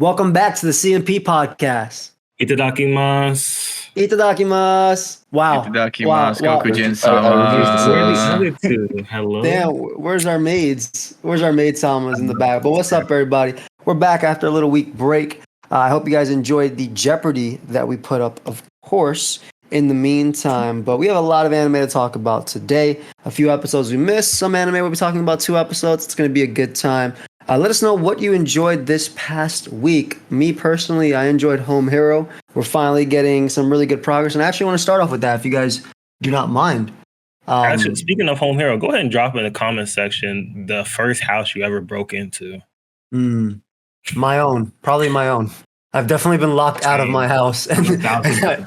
Welcome back to the CMP podcast. Itadakimasu. Itadakimasu. Wow. Itadakimasu. Wow. Kokujin-sama. I refuse to say Where are the this. other two? Hello. Damn, where's our maids? Where's our maid Samas in the back? But what's up, everybody? We're back after a little week break. I hope you guys enjoyed the Jeopardy that we put up, of course, in the meantime. But we have a lot of anime to talk about today. A few episodes we missed. Some anime we'll be talking about 2 episodes. It's going to be a good time. Let us know what you enjoyed this past week. Me personally, I enjoyed Home Hero. We're finally getting some really good progress. And I actually want to start off with that if you guys do not mind. Actually, speaking of Home Hero, go ahead and drop in the comment section the first house you ever broke into. My own. Probably my own. I've definitely been locked out of my house. I had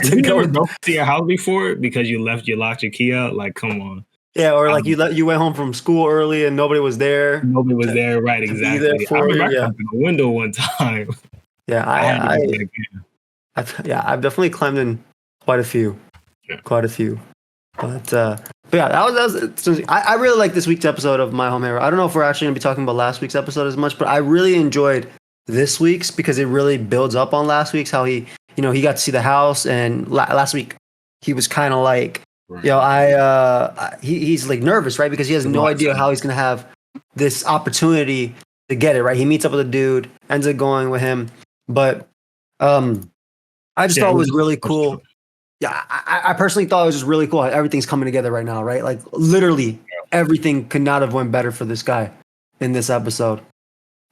to You go. never broke into your house before because you locked your key out? Like, come on. Yeah, or like you went home from school early and nobody was there. Nobody was there, right? Exactly. there for I remember you, I opened the window one time. Yeah, I've definitely climbed in quite a few. Yeah. But yeah, that was I really like this week's episode of My Home Hero. I don't know if we're actually going to be talking about last week's episode as much, but I really enjoyed this week's because it really builds up on last week's. How he got to see the house, and last week he was kind of like, he's like nervous, right? Because he has no idea how he's going to have this opportunity to get it, right? He meets up with a dude, ends up going with him, but I just thought it was really cool. Yeah, I personally thought it was just really cool how everything's coming together right now, right? Like literally everything could not have went better for this guy in this episode.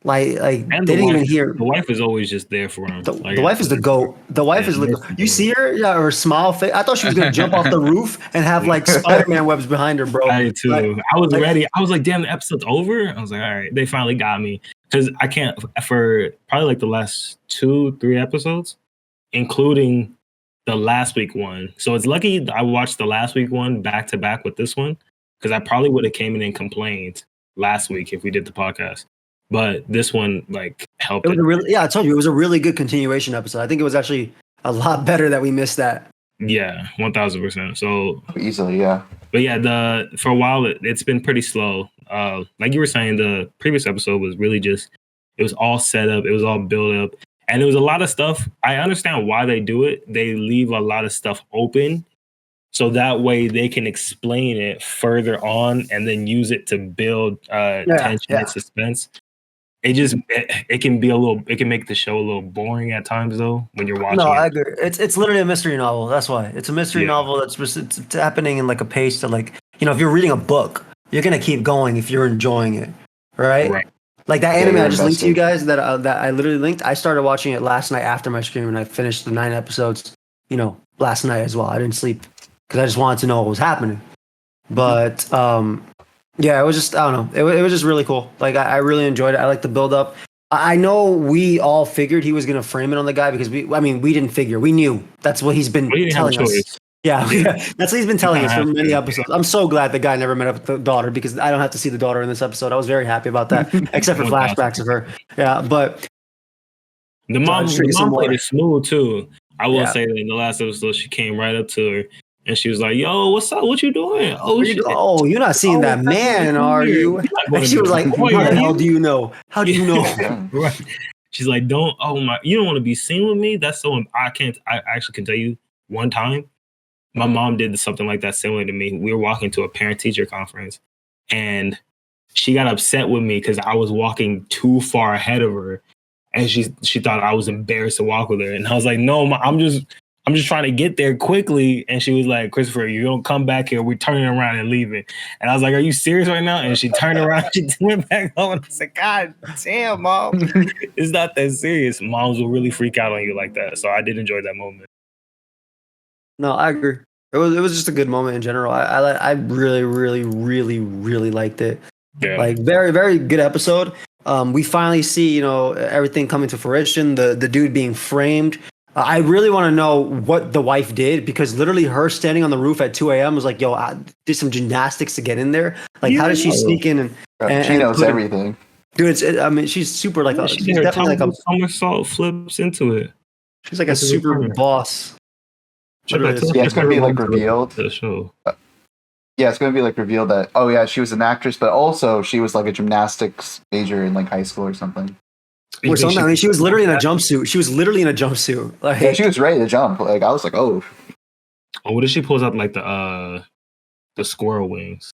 Like they didn't even hear. The wife is always just there for him. The wife is the GOAT. The wife is like, you see her? Yeah, her smile face. I thought she was gonna jump off the roof and have like Spider-Man webs behind her, bro. I did too. Like, I was ready. I was like, damn, the episode's over. I was like, all right, they finally got me. Because I can't, for probably like the last 2-3 episodes, including the last week one. So it's lucky I watched the last week one back to back with this one, because I probably would have came in and complained last week if we did the podcast. But this one like helped. It was I told you it was a really good continuation episode. I think it was actually a lot better that we missed that. Yeah, 1000%. So Easily, yeah. But yeah, for a while it's been pretty slow. Like you were saying, the previous episode was really just, it was all set up, it was all built up, and there was a lot of stuff. I understand why they do it. They leave a lot of stuff open, so that way they can explain it further on and then use it to build tension and suspense. It can be it can make the show a little boring at times though when you're watching. No, it. I agree. It's literally a mystery novel. That's why it's a mystery novel. That's just it's happening in like a pace that, like, if you're reading a book, you're gonna keep going if you're enjoying it, right? Like that anime I just linked to you guys that I literally linked. I started watching it last night after my stream, and I finished the 9 episodes, last night as well. I didn't sleep because I just wanted to know what was happening. But yeah, it was just, I don't know. It was just really cool. Like, I really enjoyed it. I like the build up. I know we all figured he was going to frame it on the guy because we didn't figure. We knew. That's what he's been telling us. Yeah, that's what he's been telling us for many episodes. I'm so glad the guy never met up with the daughter because I don't have to see the daughter in this episode. I was very happy about that, except for flashbacks of her. Yeah, but the mom played it smooth too. I will say that in the last episode, she came right up to her. And she was like, "Yo, what's up? What you doing? Oh, shit. Oh, you're not seeing that man, are you?" And she was like, "How the hell do you know? How do you know?" Right. She's like, you don't want to be seen with me? That's so. I actually can tell you one time, my mom did something like that similar to me. We were walking to a parent-teacher conference, and she got upset with me because I was walking too far ahead of her, and she thought I was embarrassed to walk with her. And I was like, "No, I'm just trying to get there quickly." And she was like, "Christopher, you don't come back here. We're turning around and leaving." And I was like, "Are you serious right now?" And she turned around, she went back home. And I was like, "God damn, Mom. It's not that serious." Moms will really freak out on you like that. So I did enjoy that moment. No, I agree. It was just a good moment in general. I really, really, really, really liked it. Yeah. Like, very, very good episode. We finally see, everything coming to fruition, the dude being framed. I really want to know what the wife did, because literally her standing on the roof at 2 a.m. was like, "Yo, I did some gymnastics to get in there." Like, how did she sneak in and she knows everything. Dude, she's super like she's definitely like a somersault flips into it. She's like a super boss. Yeah, it's gonna be like revealed. The show. Yeah, it's gonna be like revealed that she was an actress, but also she was like a gymnastics major in like high school or something. Or something. I mean, she was literally in a jumpsuit. Like, Yeah, she was ready to jump. Like I was like, oh. Oh, what did she pulls out like the squirrel wings?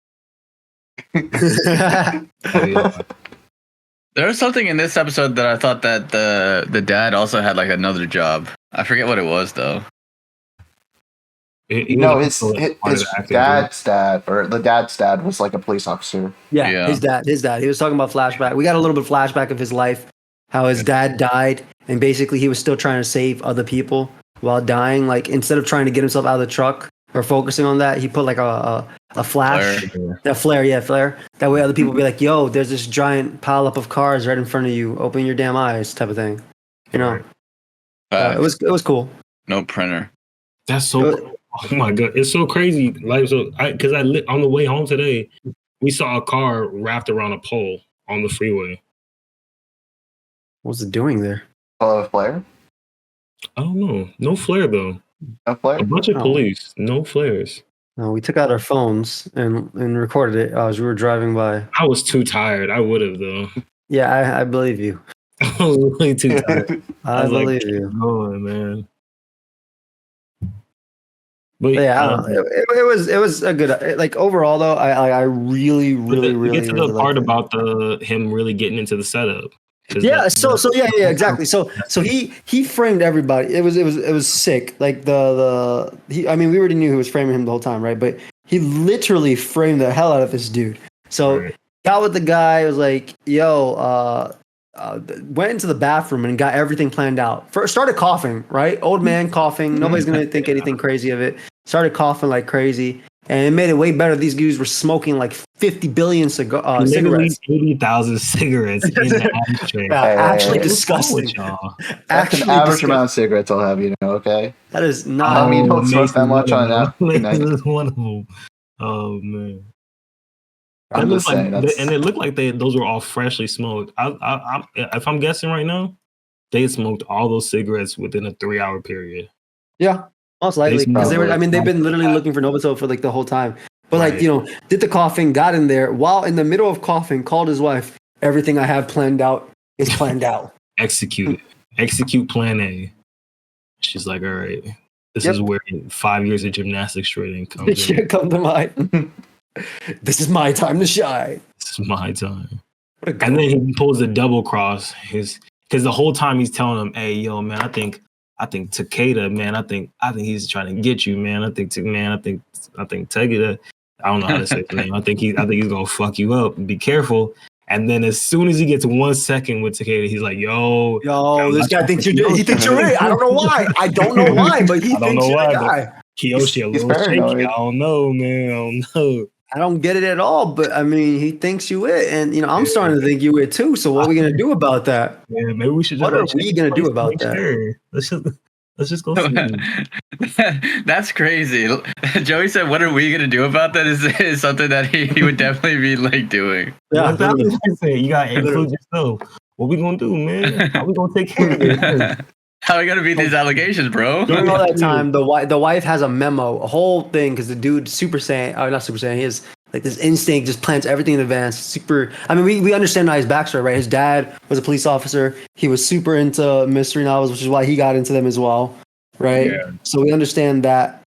There was something in this episode that I thought that the dad also had like another job. I forget what it was though. No, his dad's dad, or the dad's dad, was like a police officer. Yeah, his dad. He was talking about flashback. We got a little bit of flashback of his life, how his dad died, and basically he was still trying to save other people while dying. Like, instead of trying to get himself out of the truck or focusing on that, he put like a flash, flare. That way other people be like, yo, there's this giant pile up of cars right in front of you. Open your damn eyes, type of thing. You know, it was cool. No printer. That's so cool. Oh my god, it's so crazy. Like, so because on the way home today, we saw a car wrapped around a pole on the freeway. What was it doing there? A flare? I don't know. No flare though. No flare? A bunch of police. No flares. No, we took out our phones and recorded it as we were driving by. I was too tired. I would have though. Yeah, I believe you. I was really too tired. I believe you. Going, man. But yeah, I don't know. It was a good, like, overall though. I really get to the part about him really getting into the setup. Yeah, so exactly. So he framed everybody. It was sick. Like I mean, we already knew who was framing him the whole time, right? But he literally framed the hell out of this dude. So got with the guy, was like, yo, went into the bathroom and got everything planned out. First, started coughing, right? Old man coughing. Nobody's gonna think anything crazy of it. Started coughing like crazy, and it made it way better. These dudes were smoking like 50 billion cigarettes. 80,000 cigarettes in the ashtray. Actually disgusting. That's an average amount of cigarettes I'll have, okay? That is not. I mean, don't smoke that much on that. This is one of them. Oh man. I'm just saying, and it looked like those were all freshly smoked. If I'm guessing right now, they smoked all those cigarettes within a 3-hour period. Yeah, most likely, because they've been literally looking for Novotel for like the whole time. But did the coughing, got in there while in the middle of coughing, called his wife. Everything I have planned out is planned out. Execute plan A. She's like, all right, this is where 5 years of gymnastics training comes in. Come to mind. This is my time to shine. This is my time. And then he pulls the double cross. Because the whole time he's telling him, "Hey, yo, man, I think Takeda, man, I think he's trying to get you, man. I think Takeda. I don't know how to say the name. I think he's gonna fuck you up. Be careful." And then as soon as he gets 1 second with Takeda, he's like, yo, this guy thinks you're right. I don't know why. But he thinks you're the guy. Kiyoshi a little shaky. I don't know, man. I don't know. I don't get it at all, but I mean, he thinks you it, and I'm starting to think you it too. So what are we gonna do about that? Yeah, maybe we should. What are we gonna do about that? Sure. Let's just go. That's crazy. Joey said, "What are we gonna do about that?" Is something that he would definitely be like doing. Yeah, you gotta include yourself. What we gonna do, man? How we gonna take care of it? How are we gonna beat these allegations, bro? During all that time, the wife has a memo, a whole thing, because the dude not Super Saiyan, he has like this instinct, just plans everything in advance. I mean, we understand now his backstory, right? His dad was a police officer. He was super into mystery novels, which is why he got into them as well, right? Yeah. So we understand that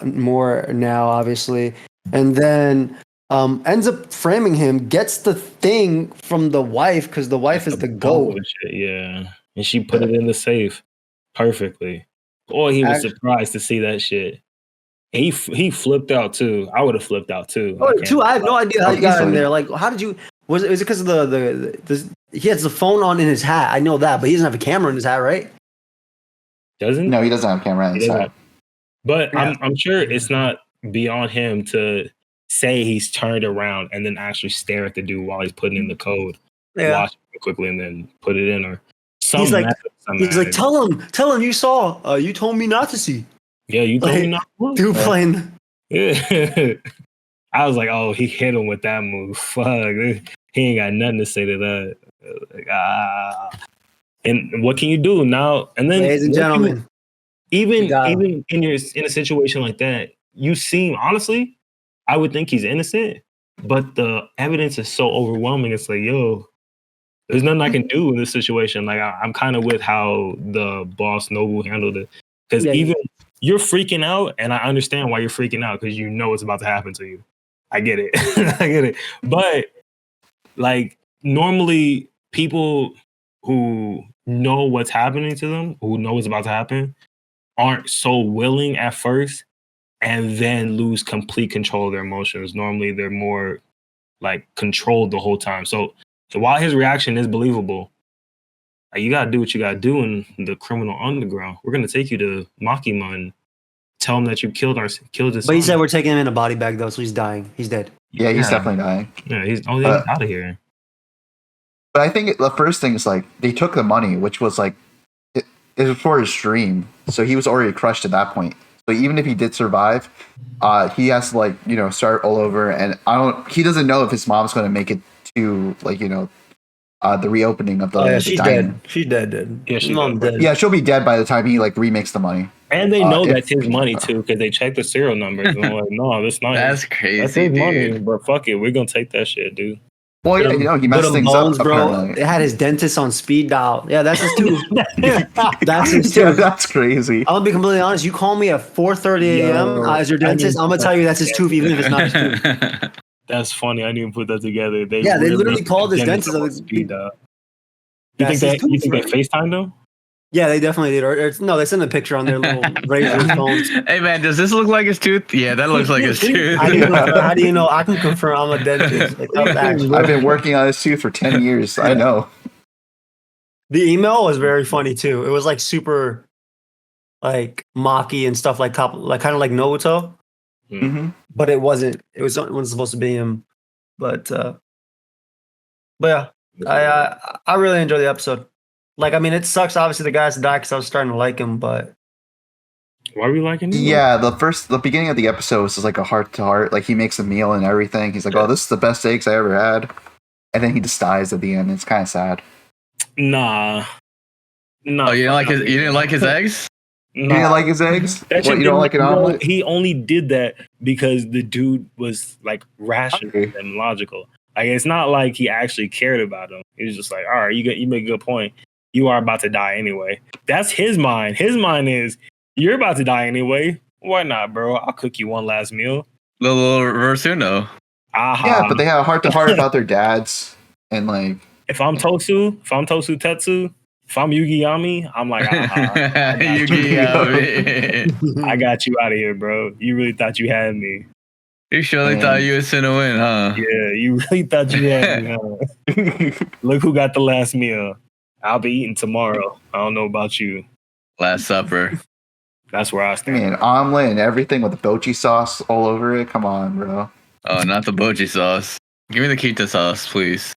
more now, obviously. And then ends up framing him, gets the thing from the wife, because the wife is the goat. Yeah, and she put it in the safe perfectly. Boy, he was surprised to see that shit. He flipped out too. I would have flipped out too. I have no idea how you got in there. Like, how did you? Was it because of he has the phone on in his hat? I know that, but he doesn't have a camera in his hat, right? Doesn't? No, he doesn't have a camera in his hat. But yeah. I'm sure it's not beyond him to say he's turned around and then actually stare at the dude while he's putting in the code. Yeah. Watch it quickly and then put it in or something. He's like, tell him you saw. You told me not to see. Yeah, you told me not to look. Dude playing. Yeah. I was like, oh, he hit him with that move. Fuck. He ain't got nothing to say to that. Like, And what can you do now? And then, ladies and gentlemen, even in a situation like that, you seem, honestly, I would think he's innocent, but the evidence is so overwhelming. It's like, yo, There's nothing I can do in this situation. Like I'm kind of with how the boss Nobu handled it, because even you're freaking out, and I understand why you're freaking out because you know what's about to happen to you. I get it, I get it. But like normally, people who know what's happening to them, who know what's about to happen, aren't so willing at first, and then lose complete control of their emotions. Normally, they're more like controlled the whole time. So while his reaction is believable, like, you gotta do what you gotta do in the criminal underground. We're gonna take you to Makima and tell him that you killed his. But he said we're taking him in a body bag though, so he's dying. He's dead. Yeah, he's definitely dying. Yeah, he's out of here. But I think the first thing is like they took the money, which was like it was for his dream, so he was already crushed at that point. So even if he did survive, he has to start all over. And he doesn't know if his mom's going to make it to the reopening of the. Oh yeah, the she's diner. dead. She's dead. Yeah, she's dead. Yeah, she'll be dead by the time he remakes the money. And they know that's his money too, because they check the serial numbers. And they're like, no, that's not. That's crazy. That's his dude. money, but fuck it, we're gonna take that shit, dude. Well, he messed things bones, up, bro. apparently. They had his dentist on speed dial. Yeah, that's his tooth. That's his tooth. Yeah, that's crazy. I'm gonna be completely honest. You call me at 4:30 a.m. As your dentist, I'm gonna tell you that's his tooth, even if it's not his tooth. That's funny. I didn't even put that together. They literally called his dentist. Speed dial. You think they FaceTimed him? Yeah, they definitely did. Or no, they sent a picture on their little Razor phones. Hey man, does this look like his tooth? Yeah, that looks like his tooth. How do you know? I can confirm I'm a dentist. I've been working on his tooth for 10 years. I know. The email was very funny too. It was super mocky and stuff kind of like Nobuto. Mm-hmm. But it wasn't. It wasn't supposed to be him. But yeah, I really enjoyed the episode. It sucks. Obviously, the guy has to die because I was starting to like him. But why are we liking him? Yeah, the beginning of the episode was just a heart to heart. He makes a meal and everything. He's like, "Oh, this is the best eggs I ever had," and then he just dies at the end. It's kind of sad. Nah. Oh, you didn't like his eggs? You didn't like his eggs? What, you don't like an omelet? He only did that because the dude was rational and logical. It's not like he actually cared about him. He was just like, all right, you make a good point. You are about to die anyway. That's his mind. His mind is, you're about to die anyway. Why not, bro? I'll cook you one last meal. Little reverse Uno. Yeah, but they have a heart to heart about their dads. And if I'm Tosu Tetsu, if I'm Yugi Yami, I'm like, Yugi Yami. I got you out of here, bro. You really thought you had me. You surely thought you was gonna win, huh? Yeah, you really thought you had me, huh? Look who got the last meal. I'll be eating tomorrow. I don't know about you. Last supper. That's where I stand. Man, omelet and everything with the bochi sauce all over it. Come on, bro. Oh, not the bochi sauce. Give me the kita sauce, please.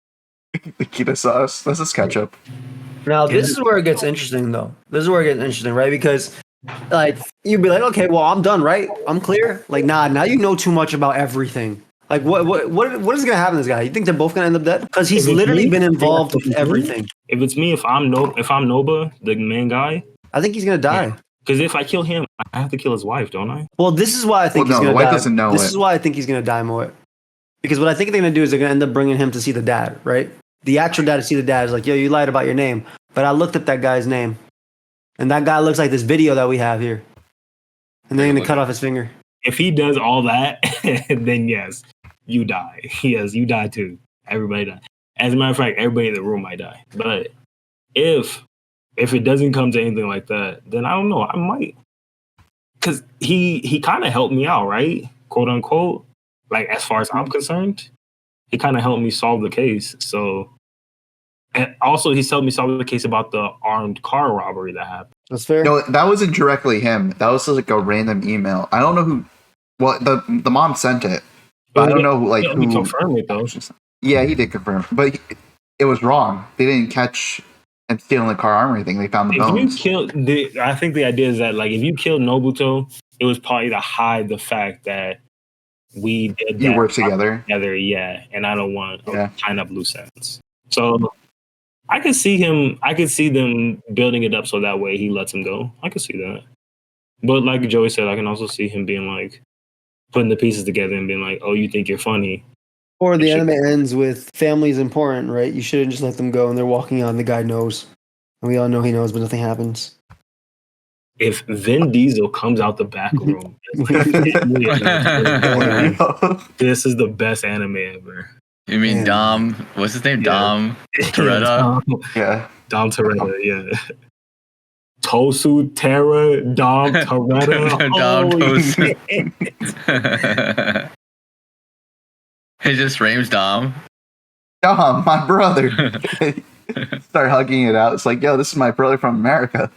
The kita sauce. This is ketchup. Now, this is where it gets interesting, though. This is where it gets interesting, right? Because, you'd be like, okay, well, I'm done, right? I'm clear. Nah, now you know too much about everything. What is gonna happen to this guy? You think they're both gonna end up dead? Because he's literally been involved with everything. If it's me, if I'm Noba, the main guy, I think he's gonna die. Because if I kill him, I have to kill his wife, don't I? Well, this is why I think he's gonna die. The wife doesn't know this is why I think he's gonna die more. Because what I think they're gonna do is they're gonna end up bringing him to see the dad, right? The actual dad to see the dad is like, yo, you lied about your name, but I looked up that guy's name, and that guy looks like this video that we have here, and they're gonna cut off his finger. If he does all that, then yes. You die. Yes, you die too. Everybody dies. As a matter of fact, everybody in the room might die. But if it doesn't come to anything like that, then I don't know. I might. Because he kind of helped me out, right? Quote unquote. As far as I'm concerned, he kind of helped me solve the case. So, and also he's helped me solve the case about the armed car robbery that happened. That's fair. No, that wasn't directly him. That was just a random email. I don't know who. Well, the mom sent it. But I don't know who. He confirmed it though. Yeah, he did confirm, but it was wrong. They didn't catch him stealing the car arm or anything. They found the bones. I think the idea is that if you killed Nobuto, it was probably to hide the fact that we did that. You work together. Yeah, and I don't want tying up loose ends. So I could see them building it up so that way he lets him go. I could see that. But like Joey said, I can also see him being putting the pieces together and being like, oh, you think you're funny? Or the anime ends with family is important, right? You shouldn't just let them go, and they're walking out, and the guy knows, and we all know he knows, but nothing happens. If Vin Diesel comes out the back room, this is the best anime ever. You mean Dom? What's his name? Dom Toretto? Yeah. Dom Toretto, yeah. Tosu Terra Dom Toretto. Dom Tosu. He just frames Dom. Dom, my brother. Start hugging it out. It's like, yo, this is my brother from America.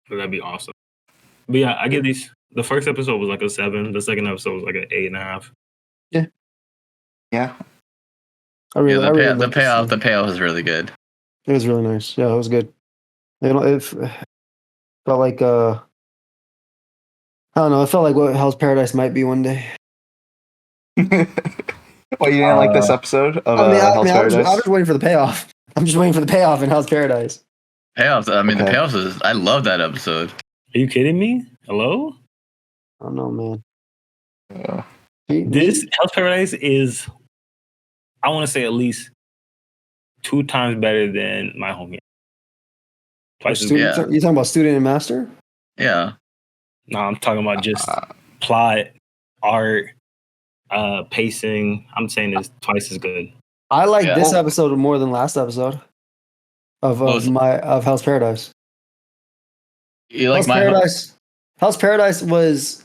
That'd be awesome. But yeah, I give these. The first episode was like a 7. The second episode was like an 8.5. Yeah. The payoff was really good. It was really nice. Yeah, it was good. It felt like I don't know. It felt like what Hell's Paradise might be one day. Well, you didn't like this episode of Hell's Paradise? I was waiting for the payoff. I'm just waiting for the payoff in Hell's Paradise. Payoffs. I mean, the payoffs is. I love that episode. Are you kidding me? Hello? I don't know, man. This Hell's Paradise is, I want to say, at least 2 times better than My Home Here. Twice as good. You talking about Student and Master? Yeah. No, I'm talking about just plot, art, pacing. I'm saying it's twice as good. I like this episode more than last episode of Hell's Paradise. You like Hell's Paradise was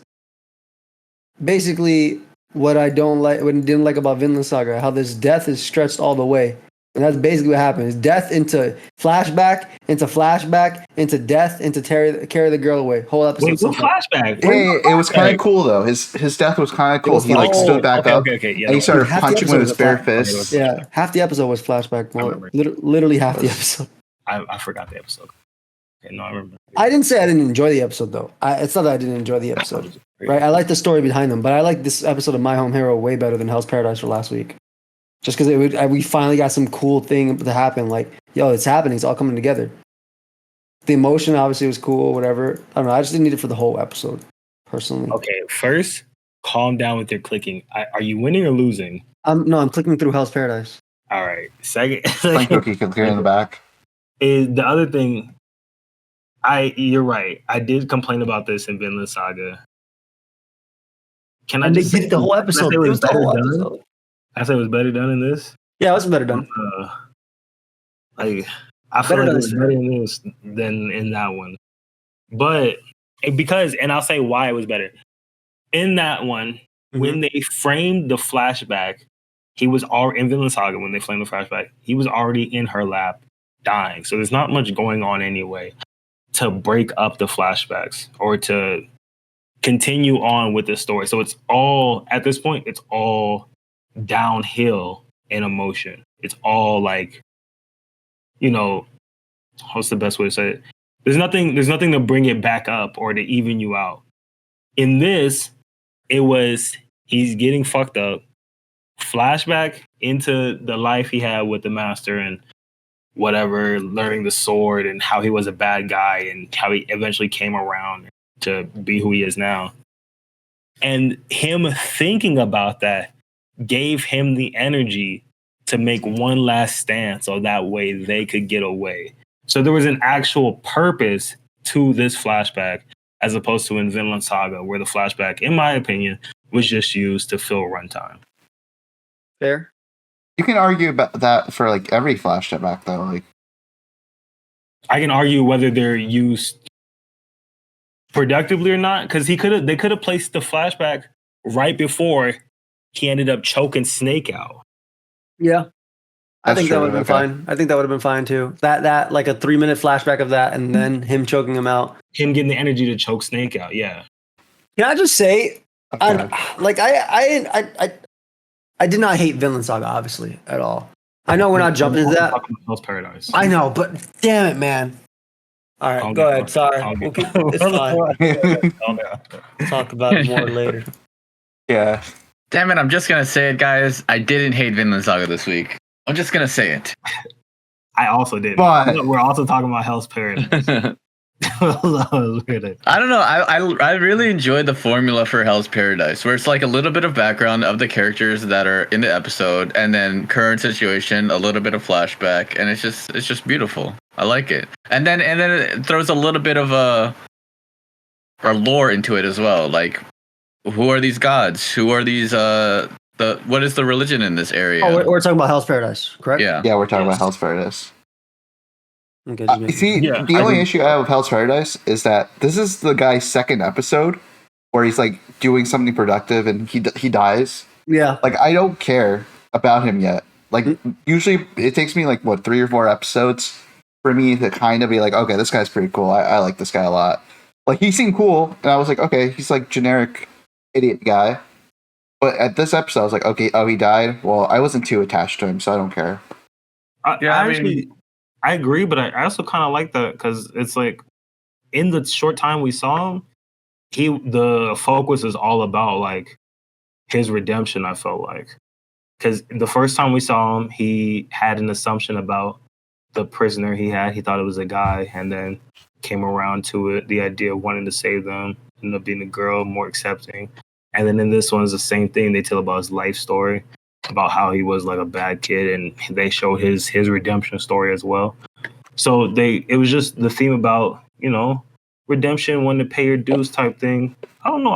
basically what I didn't like about Vinland Saga. How this death is stretched all the way, and that's basically what happens: death into flashback, into death, into carry the girl away. Whole episode. Wait, what flashback? Hey, it was kind of cool though. His death was kind of cool. He stood back up and he started punching with his bare fist. Yeah, half the episode was flashback. Literally half the episode. I forgot the episode. Okay, no, I remember. I didn't say I didn't enjoy the episode though. It's not that I didn't enjoy the episode. Right? I like the story behind them, but I like this episode of My Home Hero way better than Hell's Paradise for last week. Just because we finally got some cool thing to happen. Like, yo, it's happening. It's all coming together. The emotion obviously was cool, whatever. I don't know. I just didn't need it for the whole episode, personally. Okay, first, calm down with your clicking. Are you winning or losing? I'm clicking through Hell's Paradise. All right. Second, Cookie can clear in the back. Is the other thing. You're right. I did complain about this in Vinland Saga. Can I just say the whole episode? It was the whole episode. I said it was better done in this. Yeah, it was better done. I feel like it was better in this than in that one. But and I'll say why it was better. In that one, when they framed the flashback, he was already in Vinland Saga. When they framed the flashback, he was already in her lap, dying. So there's not much going on anyway to break up the flashbacks or to continue on with the story. So it's all, at this point, it's all downhill in emotion. It's all like, what's the best way to say it? There's nothing to bring it back up or to even you out. In this, it was he's getting fucked up, flashback into the life he had with the master and whatever, learning the sword and how he was a bad guy and how he eventually came around to be who he is now. And him thinking about that gave him the energy to make one last stand so that way they could get away. So there was an actual purpose to this flashback as opposed to in Vinland Saga, where the flashback, in my opinion, was just used to fill runtime. Fair. You can argue about that for like every flashback though. Like, I can argue whether they're used productively or not, because they could have placed the flashback right before he ended up choking Snake out. Yeah. I think that would have been fine. I think that would have been fine too. That like a 3-minute flashback of that and then him choking him out. Him getting the energy to choke Snake out, yeah. Can I just say, I did not hate Vinland Saga, obviously, at all. I know we're not jumping into that. Hell's Paradise. I know, but damn it, man. All right, go ahead. Sorry. It's fine. Talk about it more later. Yeah. Damn it, I'm just going to say it, guys. I didn't hate Vinland Saga this week. I'm just going to say it. I also did. But we're also talking about Hell's Paradise. I don't know. I really enjoyed the formula for Hell's Paradise, where it's like a little bit of background of the characters that are in the episode, and then current situation, a little bit of flashback, and it's just beautiful. I like it. And then it throws a little bit of a lore into it as well. Like, who are these gods? Who are these what is the religion in this area? Oh, we're talking about Hell's Paradise, correct? Yeah. Yeah, we're talking about Hell's Paradise. Okay, The only issue I have with Hell's Paradise is that this is the guy's second episode where he's like doing something productive and he dies. Yeah. Like, I don't care about him yet. Like, usually it takes me like 3 or 4 episodes for me to kind of be like, okay, this guy's pretty cool. I like this guy a lot. Like, he seemed cool, and I was like, okay, he's like generic idiot guy. But at this episode, I was like, okay, oh, he died. Well, I wasn't too attached to him, so I don't care. I agree, but I also kind of like that because it's like in the short time we saw him, the focus is all about like his redemption. I felt like because the first time we saw him, he had an assumption about the prisoner he had. He thought it was a guy, and then came around to it. The idea of wanting to save them, ended up being a girl, more accepting. And then in this one, it's the same thing. They tell about his life story, about how he was like a bad kid, and they showed his redemption story as well. So it was just the theme about, redemption, wanting to pay your dues type thing. I don't know.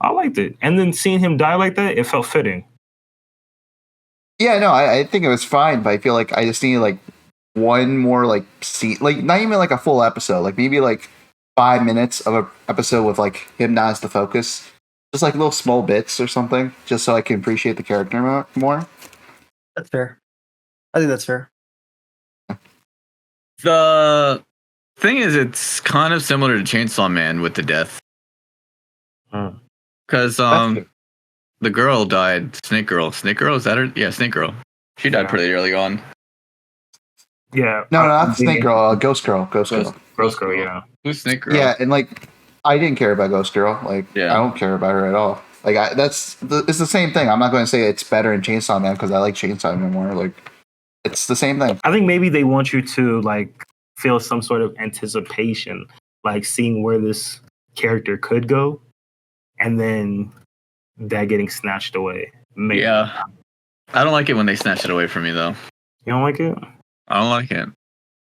I liked it. And then seeing him die like that, it felt fitting. Yeah, no, I think it was fine, but I feel like I just needed like one more like scene, like not even like a full episode, like maybe like 5 minutes of an episode with like him not as the focus. Just like little small bits or something, just so I can appreciate the character more. That's fair. I think that's fair. The thing is, it's kind of similar to Chainsaw Man with the death. Because the girl died. Snake Girl, is that her? Yeah, Snake Girl. She died pretty early on. Yeah. No, not Snake Girl. Ghost Girl. Ghost Girl. Yeah. Who's Snake Girl? Yeah, and like I didn't care about Ghost Girl. Like, I don't care about her at all. Like, it's the same thing. I'm not going to say it's better in Chainsaw Man because I like Chainsaw Man more. Like, it's the same thing. I think maybe they want you to like feel some sort of anticipation, like seeing where this character could go, and then that getting snatched away. Maybe. Yeah, I don't like it when they snatch it away from me, though. You don't like it? I don't like it.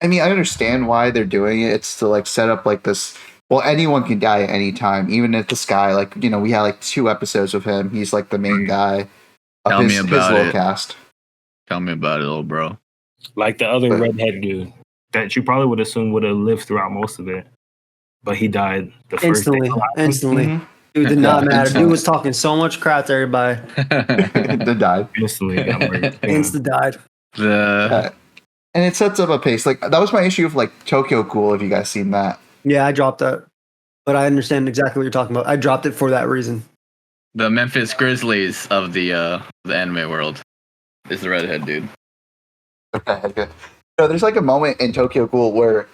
I mean, I understand why they're doing it. It's to like set up like this. Well, anyone can die at any time, even if this guy, like, we had like 2 episodes with him. He's like the main guy of his little cast. Tell me about it, little bro. Like the other redhead dude that you probably would assume would have lived throughout most of it, but he died the first day. Instantly. Mm-hmm. Dude did not matter. Dude was talking so much crap to everybody. They died. Instantly got murdered. Insta died. And it sets up a pace. Like, that was my issue of like Tokyo Ghoul, if you guys seen that. Yeah, I dropped that. But I understand exactly what you're talking about. I dropped it for that reason. The Memphis Grizzlies of the anime world is the redhead dude. Okay. So there's like a moment in Tokyo Ghoul where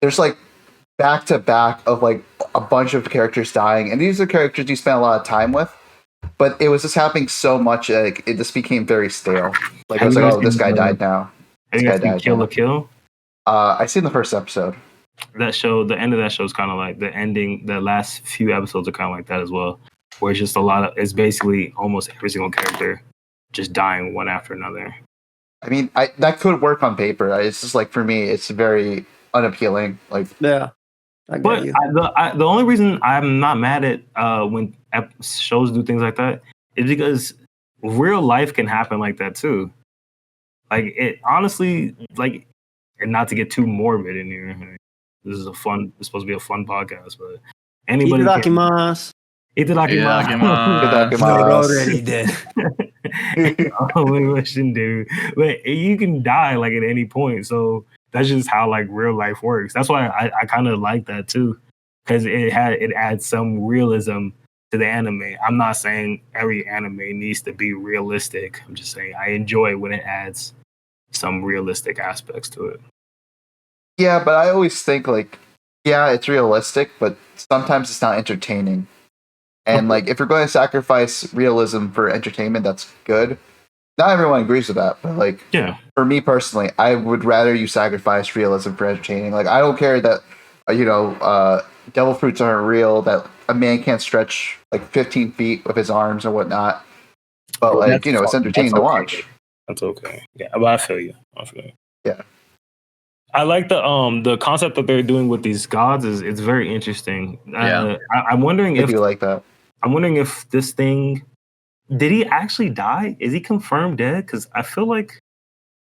there's like back to back of like a bunch of characters dying, and these are characters you spent a lot of time with. But it was just happening so much, like it just became very stale. Like I was like, oh, this guy died now. This guy died. Kill la Kill. I seen the first episode. That show, the end of that show is kind of like the ending. The last few episodes are kind of like that as well, where it's just it's basically almost every single character just dying one after another. I mean, that could work on paper. It's just like, for me, it's very unappealing. Like, yeah. But the only reason I'm not mad at when shows do things like that is because real life can happen like that too. Like, it honestly, like, and not to get too morbid in here. This is it's supposed to be a fun podcast, but anybody. Itadakimasu. Already did. Dude. But you can die like at any point, so that's just how like real life works. That's why I kind of like that too, because it adds some realism to the anime. I'm not saying every anime needs to be realistic. I'm just saying I enjoy when it adds some realistic aspects to it. Yeah, but I always think like, yeah, it's realistic, but sometimes it's not entertaining. And like, if you're going to sacrifice realism for entertainment, that's good. not everyone agrees with that, but like, Yeah. for me personally, I would rather you sacrifice realism for entertaining. Like, I don't care that devil fruits aren't real, that a man can't stretch like 15 feet with his arms or whatnot. But like, it's entertaining to watch. That's okay. Yeah, but I feel you. Yeah. I like the concept that they're doing with these gods is it's very interesting. Yeah. I'm wondering if you like that. I'm wondering if this thing did he actually die? Is he confirmed dead? Because I feel like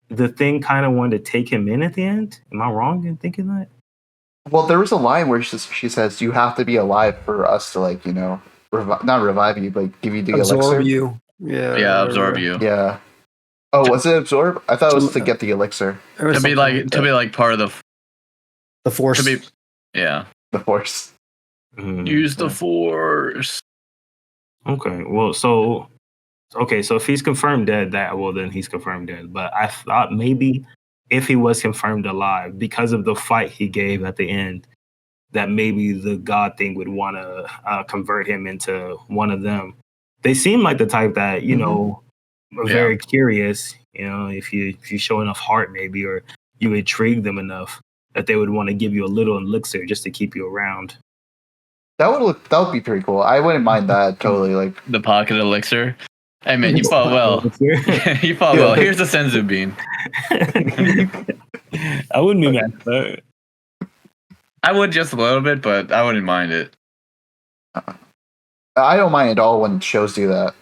the thing kind of wanted to take him in at the end. Am I wrong in thinking that? Well, there was a line where she says, "You have to be alive for us to like, not revive you, but give you the Absorb elixir." you. Yeah. Yeah, absorb you. Yeah. Oh, was it absorb? I thought it was to get the elixir. To be like part of the force. Yeah. The force. Use the force. Okay. Well, so if he's confirmed dead, then he's confirmed dead. But I thought maybe if he was confirmed alive because of the fight he gave at the end, that maybe the god thing would want to convert him into one of them. They seem like the type that are very curious. If you show enough heart, maybe, or you intrigue them enough, that they would want to give you a little elixir just to keep you around. That would be pretty cool. I wouldn't mind that totally. Like the pocket elixir. Hey man, you fought well. You fought well. Here's the senzu bean. I wouldn't be mad at that. I would just a little bit, but I wouldn't mind it. I don't mind at all when shows do that.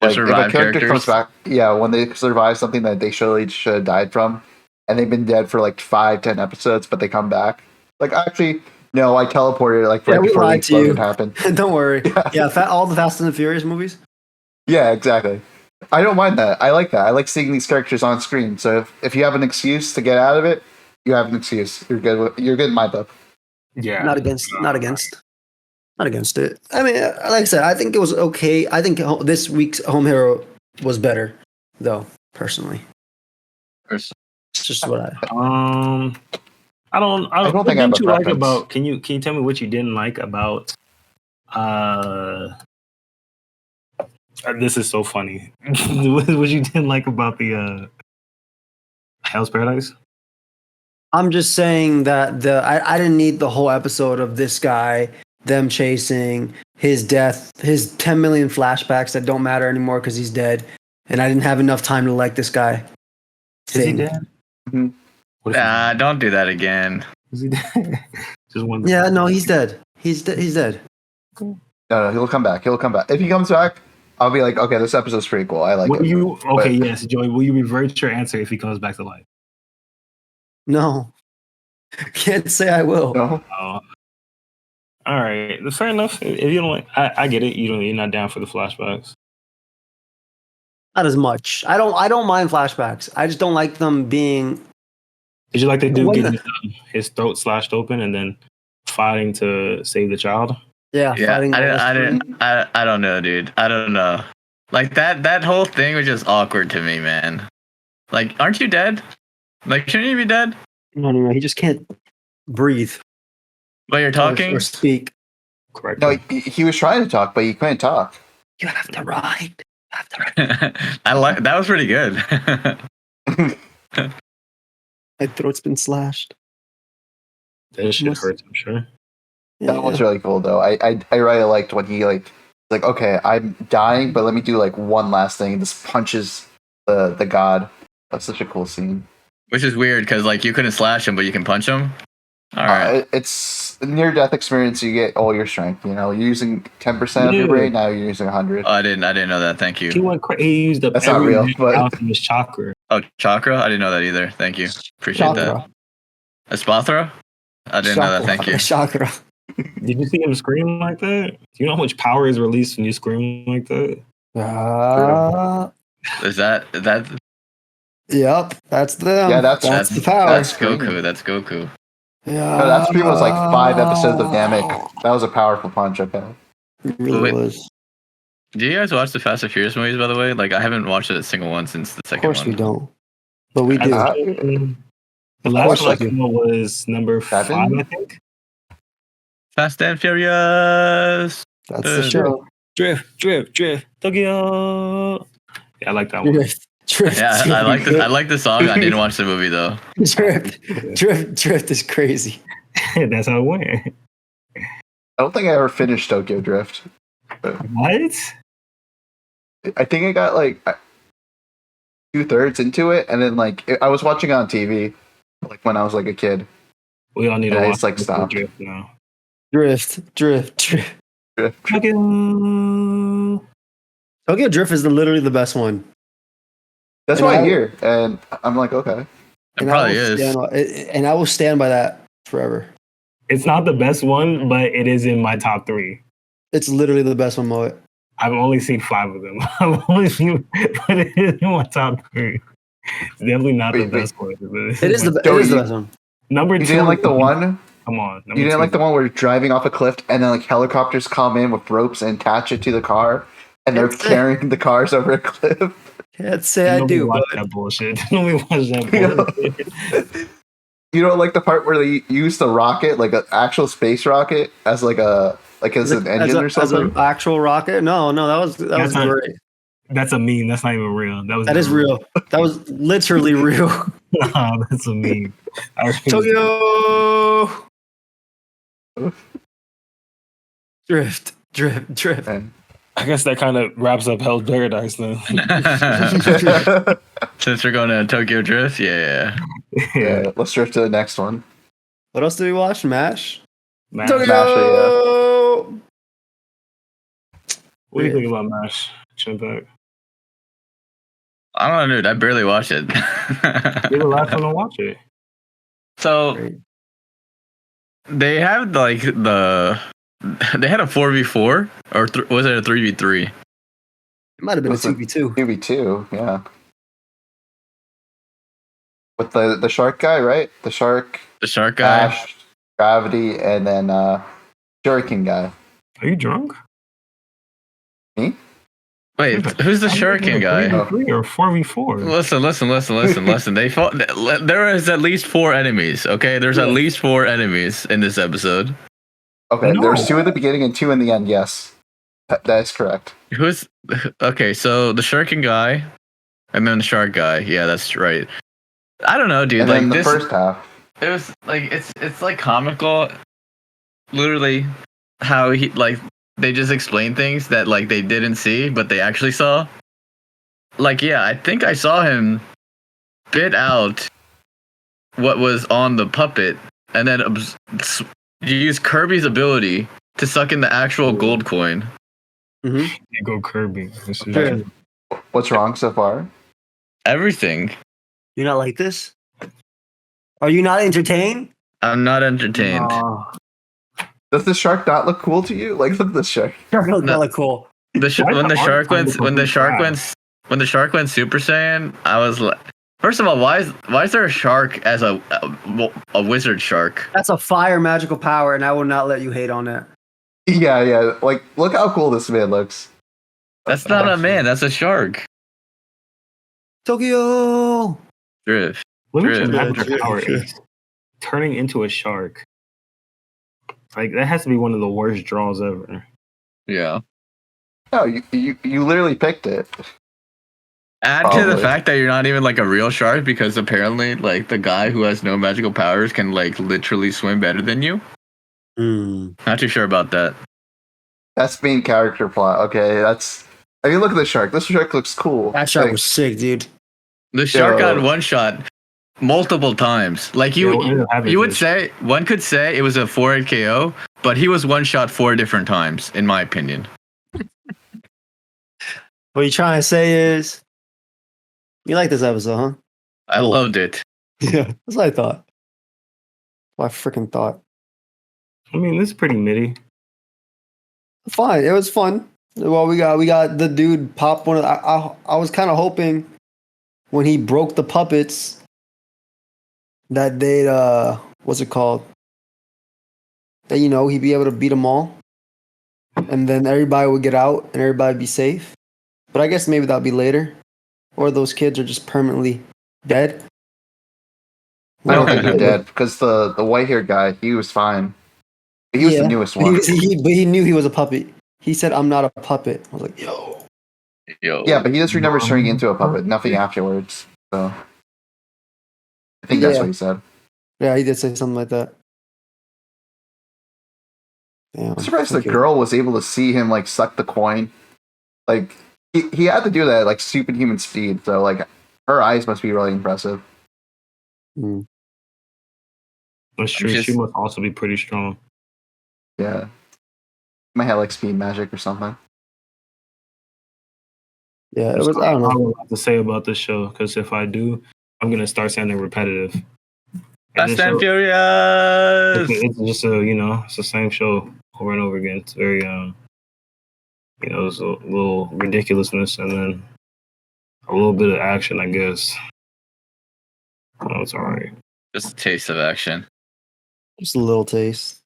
Like, if a character comes back, when they survive something that they should have died from, and they've been dead for like 5-10 episodes, but they come back. Like, actually, no, I teleported like right before the explosion happened. Don't worry. All the Fast and the Furious movies. Yeah, exactly. I don't mind that. I like that. I like seeing these characters on screen. So if you have an excuse to get out of it, you have an excuse. You're good. You're good in my book. Yeah. Not against it. I mean, like I said, I think it was okay. I think this week's Home Hero was better, though. Personally, it's just what I don't think I have a preference. Can you tell me what you didn't like about? This is so funny. What you didn't like about the Hell's Paradise? I'm just saying that I didn't need the whole episode of this guy, them chasing his death, his 10 million flashbacks that don't matter anymore because he's dead, and I didn't have enough time to like this guy. Is he dead? Mm-hmm. Don't do that again. Is he dead? Just one. Yeah, no, he's dead. He's dead. No, he'll come back. If he comes back, I'll be like, okay, this episode's pretty cool. I like it. Yes, Joey. Will you revert your answer if he comes back to life? No. Can't say I will. No. Oh. All right. Fair enough. If you don't like, I get it. You're not down for the flashbacks. Not as much. I don't mind flashbacks. I just don't like them being. Did you like the dude getting his throat slashed open and then fighting to save the child? Yeah. I don't know, dude. I don't know. Like that whole thing was just awkward to me, man. Like, aren't you dead? Like, shouldn't you be dead? No. He just can't breathe. But you're talking or speak. Correct. No, he was trying to talk, but he couldn't talk. You have to ride. I like that was pretty good. My throat's been slashed. That shit hurts, I'm sure. That was really cool, though. I really liked when he like okay, I'm dying, but let me do like one last thing. And just punches the god. That's such a cool scene. Which is weird because like you couldn't slash him, but you can punch him. All right. It's a near-death experience. You get all your strength. You're using 10% of your brain. Now you're using 100. I didn't know that. Thank you. He used up That's not real, but his chakra. Oh, chakra? I didn't know that either. Thank you. Appreciate that. Espathra? I didn't know that. Thank you. Chakra. Did you see him scream like that? Do you know how much power is released when you scream like that? Is that? Yep, that's them. Yeah, that's the power. That's Goku. That's Goku. Yeah, no, that stream was like 5 episodes of Namek. That was a powerful punch. Okay. It really was. Do you guys watch the Fast and Furious movies, by the way? Like, I haven't watched a single one since the second one. Of course we don't. But we do. The last one was number 5, I think. Fast and Furious. That's the show. Drift, Tokyo. Yeah, I like that one. Drift. Yeah, I like this. I like the song. I didn't watch the movie though. Drift is crazy. That's how it went. I don't think I ever finished Tokyo Drift. What? I think I got like 2/3 into it, and then like I was watching it on TV, like when I was like a kid. We all need And to I watch just, like, stopped. Drift now. Drift. Tokyo. Tokyo Drift is literally the best one. That's And what I I- hear, and I'm like, okay. It probably is. And I will stand by that forever. It's not the best one, but it is in my top 3. It's literally the best one, Moet. I've only seen 5 of them. I've only seen, but it is in my top 3. It's definitely not the best one. It is the best one. Number 2. You didn't like the one? Come on. You didn't like the one where you're driving off a cliff, and then like helicopters come in with ropes and attach it to the car, and they're carrying the cars over a cliff. Can't say I do. Watch But that bullshit. Nobody watch that bullshit. You know, like the part where they use the rocket, like an actual space rocket, as like an engine or something. As an actual rocket? No, that was great. That's a meme. That's not even real. That is real. That was literally real. Nah, that's a meme. Tokyo Drift. And- I guess that kind of wraps up Hell's Paradise then. Since we're going to Tokyo Drift, yeah. yeah, let's drift to the next one. What else did we watch? MASH. MASH. Tokyo. What do you think about MASH, Chinpak? I don't know, dude. I barely watched it. You're the last one to watch it. So they had like they had a 4v4 or was it a 3v3? It might have been a Was it 2v2. 2v2, yeah. With the shark guy, right? The shark guy. Ash, Gravity, and then Shuriken guy. Are you drunk? Me? Wait, who's the Shuriken guy? 3v3 or 4v4? Listen. They fought. There is at least 4 enemies. Okay, there's at least 4 enemies in this episode. Okay, No. there's 2 at the beginning and 2 in the end. Yes, that is correct. Who's okay? So the Shuriken guy, and then the shark guy. Yeah, that's right. I don't know, dude. And Like then the this, first half. it was like it's like comical. Literally, how he like they just explain things that like they didn't see, but they actually saw. Like, yeah, I think I saw him bit out what was on the puppet, and then use Kirby's ability to suck in the actual gold coin. You go Kirby. This is Sure. What's wrong so far? Everything. You not like this? Are you not entertained? I'm not entertained. Does the shark not look cool to you? Like, look at the shark. That look No. hella cool. When the shark went Super Saiyan, I was like, first of all, why is there a shark as a wizard shark? That's a fire magical power, and I will not let you hate on that. Yeah. Like, look how cool this man looks. That's not a man. That's a shark. Tokyo. Drift. Let me Drift. just imagine Drift. power is turning into a shark. Like, that has to be one of the worst draws ever. Yeah. No, you literally picked it. Add to the Probably. fact that you're not even like a real shark, because apparently like the guy who has no magical powers can like literally swim better than you. Not too sure about that. That's main character plot. Okay, that's. I mean, look at the shark. This shark looks cool. That shark Like, was sick, dude. The shark Yo. got one shot multiple times. Like Yeah, what ended up happening you to would this say one could say it was a 4-hit KO, but he was one shot 4 different times, in my opinion. What you trying to say is, you like this episode, huh? I loved it. Yeah, that's what I thought. What I freaking thought. I mean, this is pretty midi. Fine, it was fun. Well, we got the dude pop one of. I was kind of hoping when he broke the puppets that they'd what's it called? That he'd be able to beat them all, and then everybody would get out and everybody be safe. But I guess maybe that'll be later, or those kids are just permanently dead. I don't think they're dead because the white haired guy, he was fine. He was the newest one. But he knew he was a puppet. He said, "I'm not a puppet." I was like, "Yo." Yo. Yeah, but he just remembers turning into a puppet. Nothing afterwards. So I think that's what he said. Yeah, he did say something like that. Damn, I'm surprised the girl was able to see him like suck the coin. Like he had to do that at like superhuman speed. So like her eyes must be really impressive. Mm. That's true. She must also be pretty strong. Yeah. Might have like speed magic or something. Yeah, it was. I don't know. I don't know what to say about this show because if I do, I'm gonna start sounding repetitive. Fast and Furious. It's just it's the same show over and over again. It's very there's a little ridiculousness and then a little bit of action, I guess. Oh, it's all right. Just a taste of action. Just a little taste.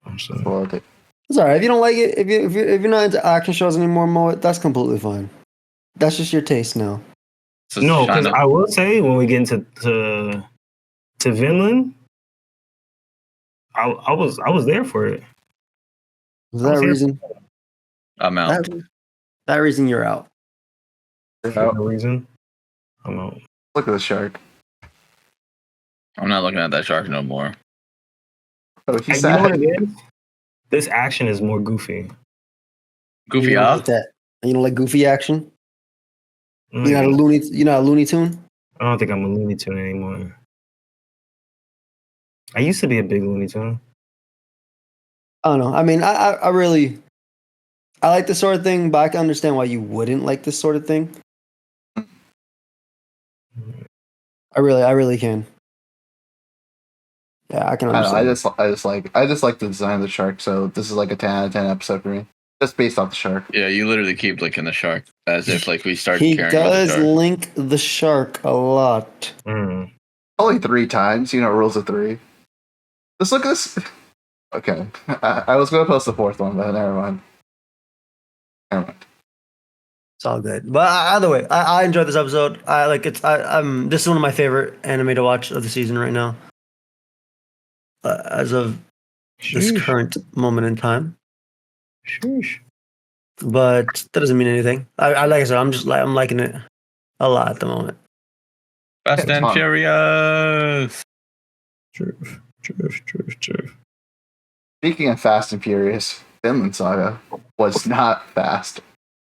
It's all right. It's all right. If you don't like it, if you're not into action shows anymore, Mo, that's completely fine. That's just your taste now. No, because I will say when we get into to Vinland, I was there for it. Is that a reason? I'm out. That reason you're out. No reason. I'm out. Look at the shark. I'm not looking at that shark no more. Oh, he's You know what sad. it is? This action is more goofy. Goofy You don't off? like that? You don't like goofy action? Mm. You're not a Looney Tune? I don't think I'm a Looney Tune anymore. I used to be a big Looney Tune. I don't know. I mean, I really like this sort of thing, but I can understand why you wouldn't like this sort of thing. I really can. Yeah, I can understand. I just like the design of the shark. So this is like a 10 out of 10 episode for me. Just based off the shark. Yeah, you literally keep licking the shark as if like we start He caring about the does shark. link the shark a lot. Mm. Only 3 times, rules of 3. Just look at this. Okay. I was going to post the 4th one, but never mind. It's all good. But either way, I enjoyed this episode. I like it. This is one of my favorite anime to watch of the season right now. As of this current moment in time. Shush. But that doesn't mean anything. I like I said, I'm liking it a lot at the moment. Fast and Furious. True. Speaking of Fast and Furious, Vinland Saga was not fast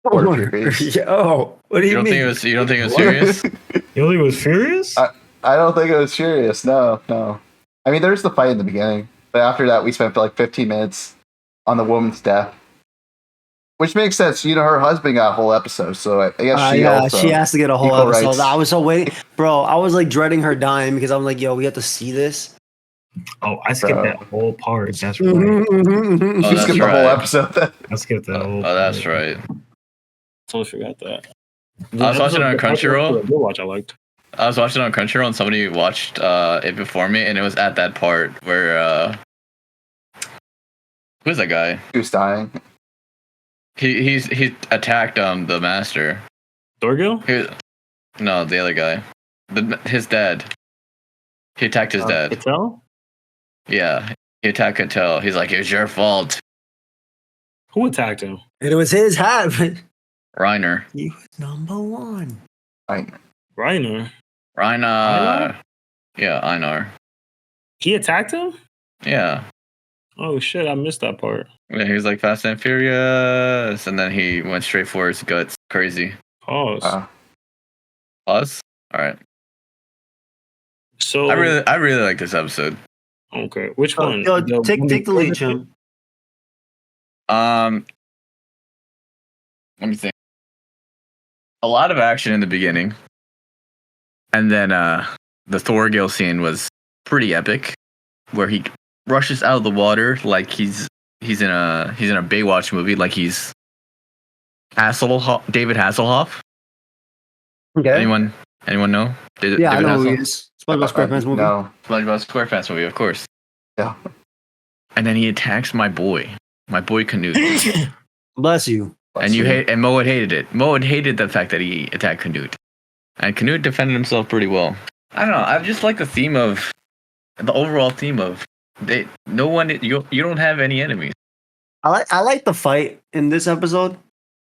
or furious. Oh, what do you mean? You don't think it was serious? You don't think it was furious? I don't think it was furious. No. I mean, there's the fight in the beginning, but after that, we spent like 15 minutes on the woman's death, which makes sense. Her husband got a whole episode, so I guess she has to get a whole episode. Rights. I was so waiting, bro. I was like dreading her dying because I'm like, yo, we have to see this. Oh, I skipped that whole part. That's right. Mm-hmm. Oh, You that's skipped the whole episode. Then. I skipped that whole Oh, that's right. Totally forgot that. I was watching on Crunchyroll. Good watch I liked. I was watching on Crunchyroll and somebody watched it before me, and it was at that part where who's that guy? Who's dying? He attacked the master. Thorgil? No, the other guy. His dad. He attacked his dad. Patel? Yeah, he attacked Patel. He's like, it was your fault. Who attacked him? And it was his hat. Reiner. He was number 1. Reiner. Yeah, Einar. He attacked him? Yeah. Oh shit, I missed that part. Yeah, he was like Fast and Furious, and then he went straight for his guts. Crazy. Pause. Us? All right. So I really like this episode. Okay, which one? Take the lead, Chum. Let me think. A lot of action in the beginning, and then the Thorgil scene was pretty epic, where he rushes out of the water like he's in a Baywatch movie, like he's David Hasselhoff. Okay. Anyone know? David I know Hasselhoff? who he is. SpongeBob SquarePants movie. No. SpongeBob SquarePants movie, of course. Yeah. And then he attacks my boy Canute. Bless you. And Mo had hated it. Mo had hated the fact that he attacked Canute. And Canute defended himself pretty well. I don't know. I just like the overall theme of you don't have any enemies. I like the fight in this episode.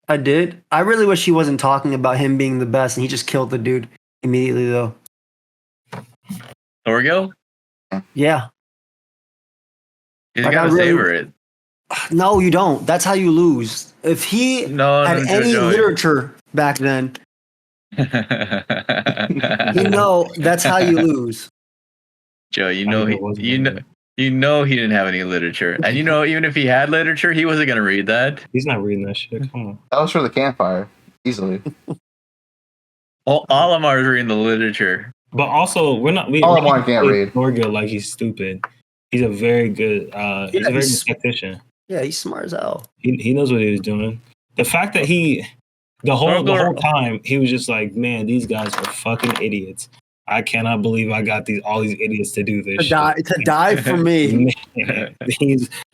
I did. I really wish he wasn't talking about him being the best, and he just killed the dude immediately, though. Thorgil? Yeah. He's got to savor it. No, you don't. That's how you lose. If he had any literature back then, that's how you lose. Joe, you know he didn't have any literature, and even if he had literature, he wasn't gonna read that. He's not reading that shit. Come on. That was for the campfire, easily. All of them are reading the literature, but also we're not. All of them can't read. Thorgil like he's stupid. He's a very good. He's a very good tactician. Yeah, he's smart as hell. He knows what he was doing. The fact that the whole time he was just like, man, these guys are fucking idiots. I cannot believe I got all these idiots to do this. To die for me.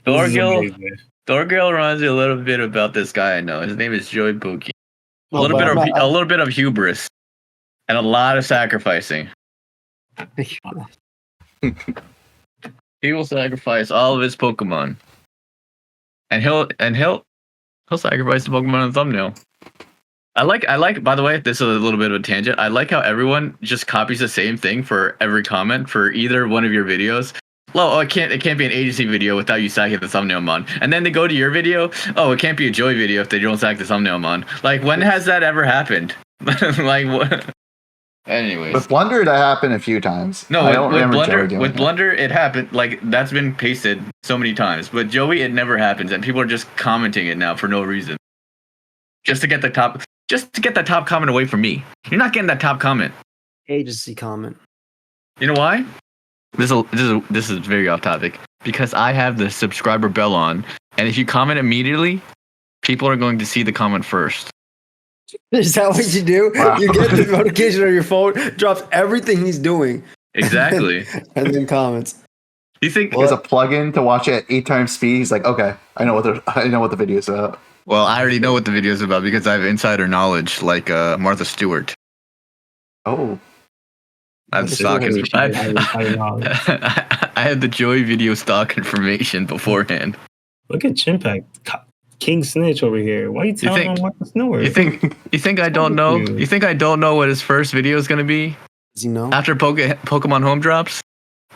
Thorgil reminds me a little bit about this guy I know. His name is Joy Buki. A little bit of hubris and a lot of sacrificing. He will sacrifice all of his Pokemon. And he'll sacrifice the Pokemon on the thumbnail. I like, by the way, this is a little bit of a tangent. I like how everyone just copies the same thing for every comment for either one of your videos. Oh, it can't be an agency video without you sacking the thumbnail mon. And then they go to your video. Oh, it can't be a Joy video if they don't sack the thumbnail mon. Like, when has that ever happened? Like, what? Anyways. With Blunder, that happened a few times. No, with Blunder, it happened. Like, that's been pasted so many times. But Joey, it never happens, and people are just commenting it now for no reason. Just to get the top comment away from me. You're not getting that top comment. Agency comment. You know why? This is very off topic. Because I have the subscriber bell on, and if you comment immediately, people are going to see the comment first. Is that what you do? Wow. You get the notification on your phone, drops everything he's doing. Exactly. And then comments. You think there's a plugin to watch it at 8 times speed? He's like, okay, I know what the video is about. Well, I already know what the video is about because I have insider knowledge, like Martha Stewart. Oh. I'm stalking. I had the Joy video stock information beforehand. Look at Chimpact. King Snitch over here. Why are you telling him Martha Stewart? You think I don't know? You think I don't know what his first video is going to be? Does he know? After Pokemon Home drops?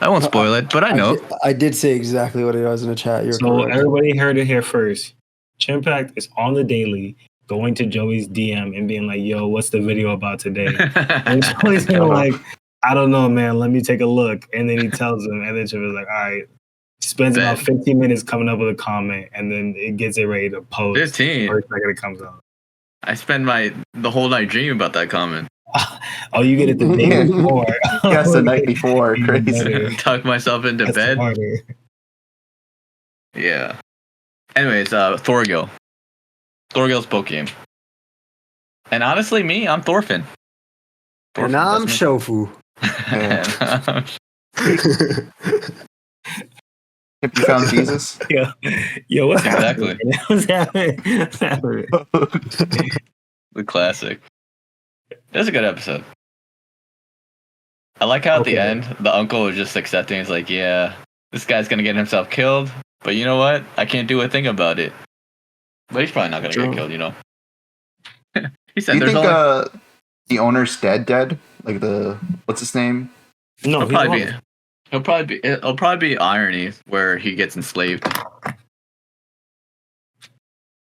I won't spoil it, but I know. I did say exactly what it was in the chat. So everybody heard it here first. Chimpact is on the daily going to Joey's DM and being like, yo, what's the video about today? And Joey's like, I don't know, man. Let me take a look. And then he tells him, and then Chimpact is like, all right. Spends about 15 minutes coming up with a comment, and then it gets it ready to post. 15. First second it comes out. I spend the whole night dreaming about that comment. Oh, you get it the day before. Yes, the night before. Crazy. Tuck myself into bed. Harder. Yeah. Anyways, Thorgil. Thorgil's Pokemon. And honestly, I'm Thorfinn. And I'm Shofu. You found Jesus? Yo, what's exactly? What's happening? The classic. It was a good episode. I like how at the end, the uncle was just accepting. He's like, yeah, this guy's going to get himself killed. But you know what? I can't do a thing about it. But he's probably not going to get killed, you know? He said, do you think the owner's dead? Like what's his name? No, it'll probably be irony where he gets enslaved.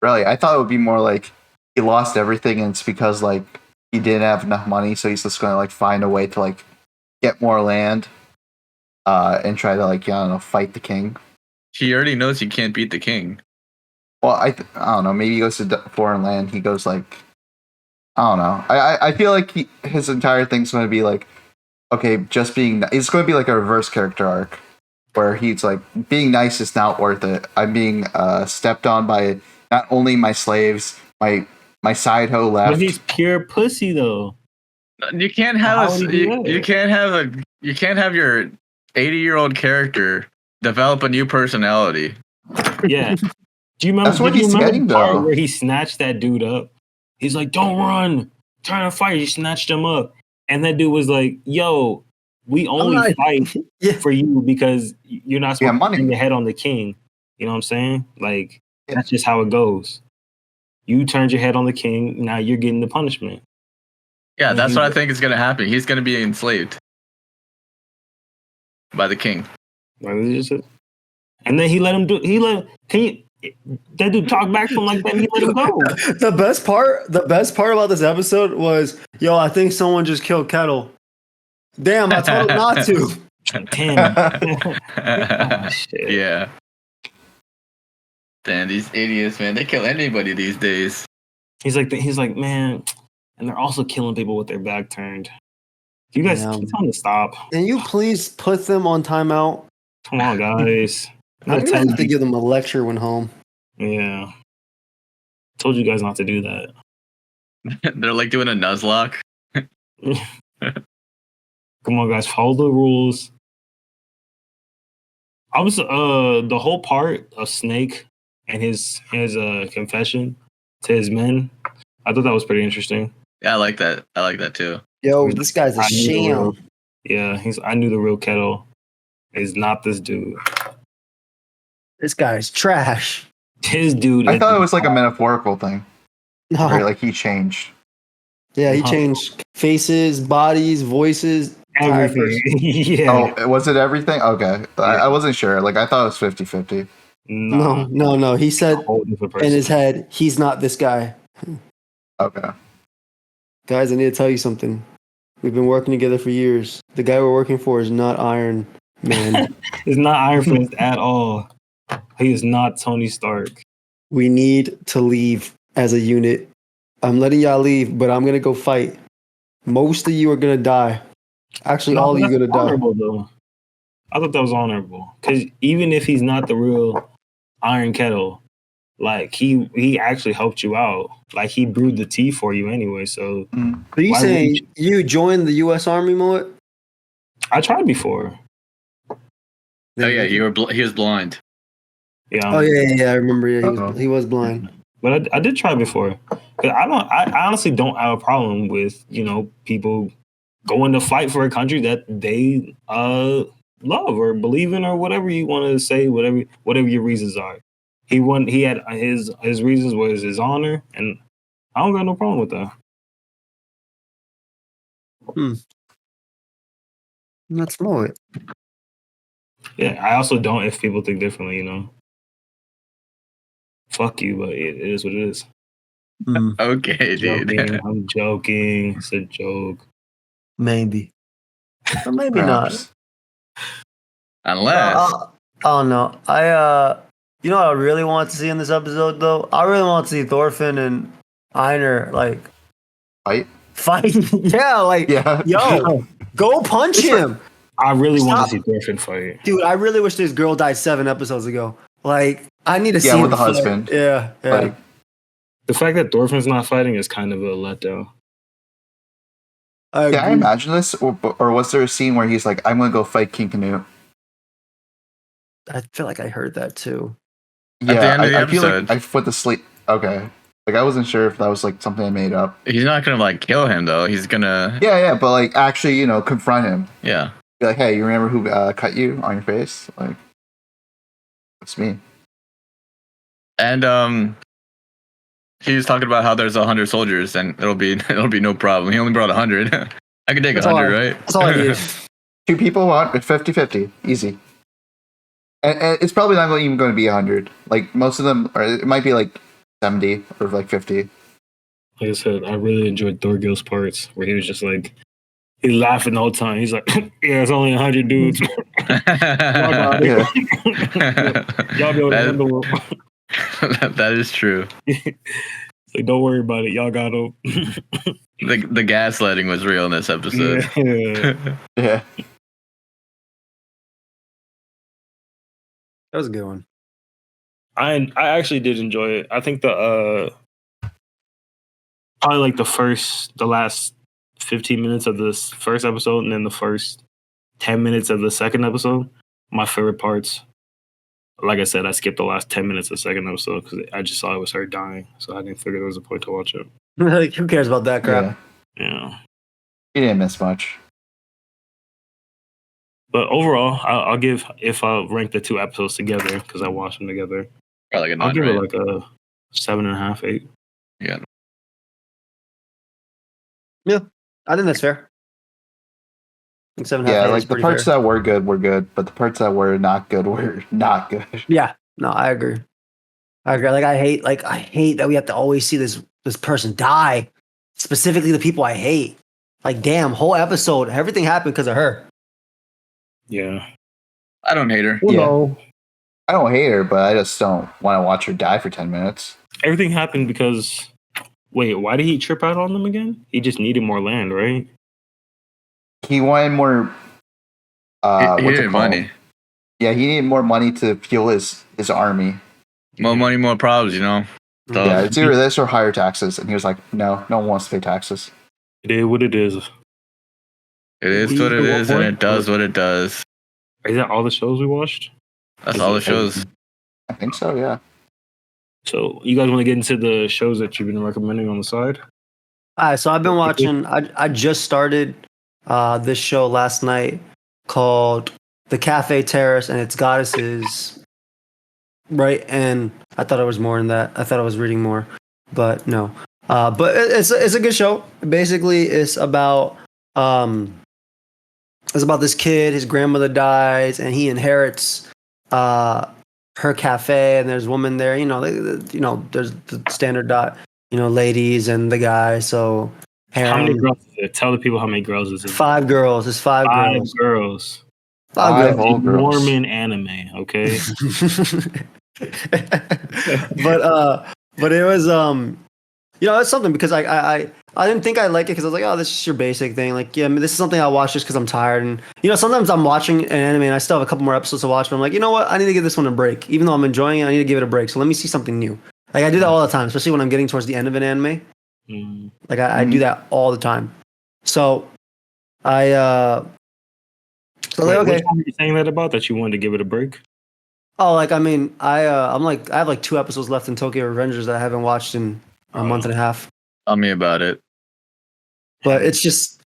Really? I thought it would be more like he lost everything and it's because like he didn't have enough money, so he's just gonna like find a way to like get more land and try to like, I don't know, fight the king. He already knows he can't beat the king. Well, I don't know, maybe he goes to foreign land, he goes like, I don't know. I feel like his entire thing's gonna be like, okay, just being... It's going to be like a reverse character arc where he's like, being nice is not worth it. I'm being stepped on by not only my slaves, my side hoe left. But he's pure pussy, though. You can't have you can't have your 80-year-old character develop a new personality. Yeah. Do you remember? That's what he's getting, though. Where he snatched that dude up. He's like, "Don't run! Trying to fight." He snatched him up. And that dude was like, yo, we only fight for you because you're not supposed to bring your head on the king. You know what I'm saying? Like, that's just how it goes. You turned your head on the king. Now you're getting the punishment. Yeah, that's what I think is going to happen. He's going to be enslaved by the king. And then he let him do. That dude talk back to him like that. And he let him go. The best part about this episode was, yo, I think someone just killed Kettle. Damn, I told him not to. Oh, shit. Yeah. Damn, these idiots, man. They kill anybody these days. He's like, man, and they're also killing people with their back turned. You guys tell them to stop. Can you please put them on timeout? Come on, guys. I'm gonna have to give them a lecture when home. Yeah. Told you guys not to do that. They're like doing a Nuzlocke. Come on, guys, follow the rules. I was the whole part of Snake and his confession to his men. I thought that was pretty interesting. Yeah, I like that. I like that too. Yo, this guy's a sham. Yeah, I knew the real Kettle is not this dude. This guy's trash. His dude. I thought it was like a metaphorical thing. No. Where, like, he changed. Yeah, he changed faces, bodies, voices. Everything. Yeah. Oh, was it everything? Okay. Yeah. I wasn't sure. Like, I thought it was 50-50. No. He said in his head, he's not this guy. Okay. Guys, I need to tell you something. We've been working together for years. The guy we're working for is not Iron Man. It's not Iron Fist at all. He is not Tony Stark. We need to leave as a unit. I'm letting y'all leave, but I'm going to go fight. Most of you are going to die. Actually, all of you are going to die. Though. I thought that was honorable. Because even if he's not the real Iron Kettle, like, he actually helped you out. Like, he brewed the tea for you anyway, so... Are you saying you joined the U.S. Army, Moet? I tried before. Oh, yeah, he was blind. Yeah. Oh, yeah, I remember. Yeah, he was blind. But I did try before. I honestly don't have a problem with, people going to fight for a country that they love or believe in, or whatever you want to say, whatever your reasons are. He had his reasons was his honor, and I don't got no problem with that. That's Moet. Yeah, I also don't if people think differently, Fuck you, but it is what it is. Okay, dude. I'm joking. It's a joke. Maybe. Or maybe not. Unless. Oh, no. You know what I really want to see in this episode, though? I really want to see Thorfinn and Einar, like... Fight? Yeah, yo, go punch him! I really want to see Thorfinn fight. Dude, I really wish this girl died 7 episodes ago. Like, I need to see him with the fight. husband. Yeah. Like, the fact that Thorfinn's not fighting is kind of a letdown. Can I imagine this? Or was there a scene where he's like, I'm going to go fight King Canute? I feel like I heard that, too. Yeah, at the end of the episode. Feel like I put the sleep. Okay. Like, I wasn't sure if that was, like, something I made up. He's not going to, like, kill him, though. He's going to... Yeah, but, like, actually, confront him. Yeah. Be like, hey, you remember who cut you on your face? Like, it's me. And, he was talking about how there's 100 soldiers, and it'll be no problem. He only brought 100. I could take 100, right? That's all I need. 2 people want 50-50. Easy. And it's probably not even going to be 100. Like, most of them, or it might be, like, 70 or, like, 50. Like I said, I really enjoyed Thorgil's parts where he was just like, he's laughing the whole time. He's like, yeah, it's only 100 dudes. Y'all be able to handle it. That is true. Like, don't worry about it. Y'all got him. The gaslighting was real in this episode. Yeah. That was a good one. I actually did enjoy it. I think probably like the last 15 minutes of this first episode and then the first 10 minutes of the second episode, my favorite parts. Like I said, I skipped the last 10 minutes of the second episode because I just saw it was her dying, so I didn't figure there was a point to watch it. Like, who cares about that crap? Yeah. He didn't miss much. But overall, I'll give, if I rank the 2 episodes together, because I watched them together, Probably like a 9, I'll give right? it like a 7.5, 8. Yeah. Yeah, I think that's fair. I think 7.5 Yeah, is like the pretty parts fair. that were good, but the parts that were not good were not good. Yeah, no, I agree. Like I hate that we have to always see this person die. Specifically, the people I hate. Like, damn, whole episode, everything happened because of her. Yeah. I don't hate her. Well, Yeah. no. I don't hate her, but I just don't want to watch her die for 10 minutes. Everything happened because. Wait, why did he trip out on them again? He just needed more land, right? He wanted more. He What's needed it called? money. Yeah, he needed more money to fuel his army. More money, more problems, you know? So, Yeah, it's either this or higher taxes. And he was like, no one wants to pay taxes. It is what it is. it is what it is, and it does what it does. Is that all the shows we watched? That's all the shows. I think so, yeah. So you guys want to get into the shows that you've been recommending on the side? All right, so I've been watching. I just started this show last night called The Cafe Terrace and Its Goddesses. Right, and I thought it was more than that. I thought I was reading more, but no. But it's a good show. Basically, it's about this kid. His grandmother dies, and he inherits her cafe. And there's a woman there. There's the standard ladies and the guy. So How many girls is it? Tell the people how many girls is it? 5 girls. It's 5 girls. Girls. 5 girls. whole girls. Mormon anime, okay? but it was it's something because I didn't think I'd like it because I was like, oh, this is your basic thing. Like, yeah, I mean, this is something I watch just because I'm tired. And sometimes I'm watching an anime and I still have a couple more episodes to watch, but I'm like, you know what? I need to give this one a break. Even though I'm enjoying it, I need to give it a break. So let me see something new. Like I do that all the time, especially when I'm getting towards the end of an anime. Like I do that all the time. So okay. Which one were you saying that about? That you wanted to give it a break? Oh, like I mean, I have like 2 episodes left in Tokyo Revengers that I haven't watched in a month and a half. Tell me about it. But it's just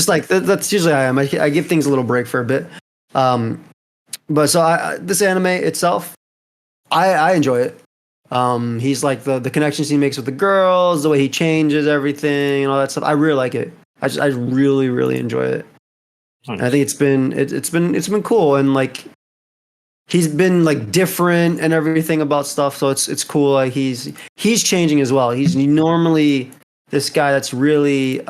like that's usually how I am. I give things a little break for a bit. But so this anime itself, I enjoy it. He's like the connections he makes with the girls, the way he changes everything, and all that stuff. I really like it. I really really enjoy it. Nice. And I think it's been cool, and like he's been like different and everything about stuff. So it's cool. Like he's changing as well. He's normally this guy that's really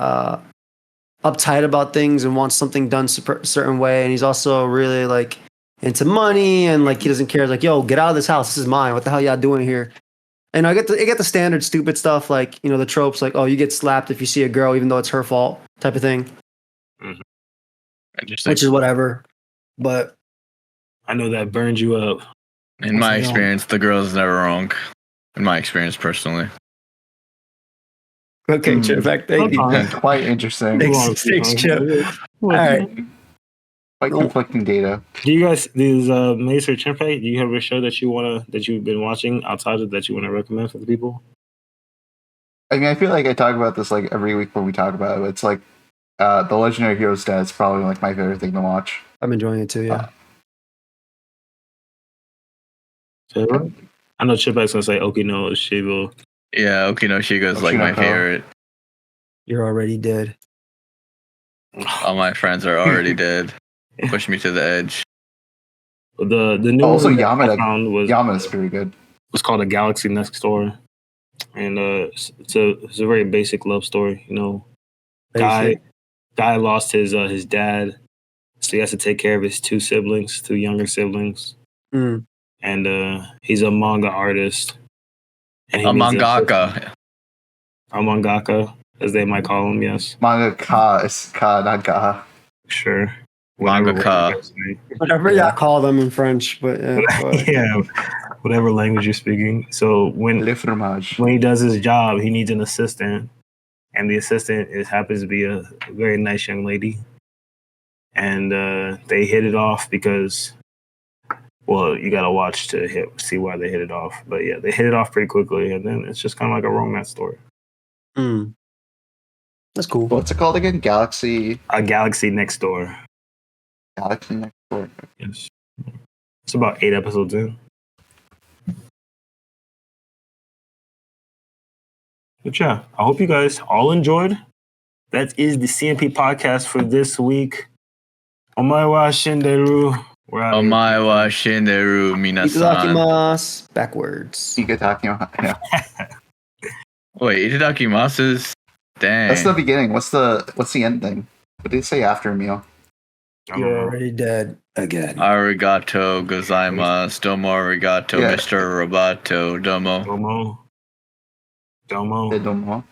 uptight about things and wants something done a certain way, and he's also really like into money and like he doesn't care. Like, yo, get out of this house. This is mine. What the hell y'all doing here? And I get the standard stupid stuff like the tropes like, oh, you get slapped if you see a girl even though it's her fault type of thing. Mm-hmm. Which is whatever. But I know that burned you up. In my experience, the girl is never wrong. In my experience, personally. Okay, Chip. Thank you. Quite interesting. Thanks, Chip. All right. Quite conflicting data. Do you guys, Mace or Chinpei, do you have a show that you've been watching outside of that you want to recommend for the people? I mean, I feel like I talk about this like every week when we talk about it. It's like The Legendary Hero's Dead is probably like my favorite thing to watch. I'm enjoying it too, yeah. I know Chinpei's gonna say Okino Shibo. Yeah, Okino Shigo is like my favorite. You're already dead. All my friends are already dead. Push me to the edge. The new also one Yamada's pretty good. It's called A Galaxy Next Door, and it's a very basic love story. Guy lost his dad, so he has to take care of his 2 younger siblings. And he's a manga artist. And a mangaka. A mangaka, as they might call him, yes. Mangaka is ka, not ga. Sure. Mangaka. Whatever y'all call them in French, but yeah, whatever language you're speaking. So when he does his job, he needs an assistant, and the assistant happens to be a very nice young lady, and they hit it off because, well, you gotta watch to see why they hit it off. But yeah, they hit it off pretty quickly, and then it's just kind of like a romance story. That's cool. What's it called again? A Galaxy Next Door. Galaxy Next Door. Yes. It's about 8 episodes in. But yeah, I hope you guys all enjoyed. That is the CMP podcast for this week. Omae wa shinderu. Omae wa shinderu minasan. Itadakimasu. Backwards. Yeah. Wait, itadakimasu is... Dang. That's the beginning. What's the end thing? What did they say after a meal? You're already dead again. Arigato gozaimasu. Domo arigato, Mr. Roboto. Domo. Domo. Domo.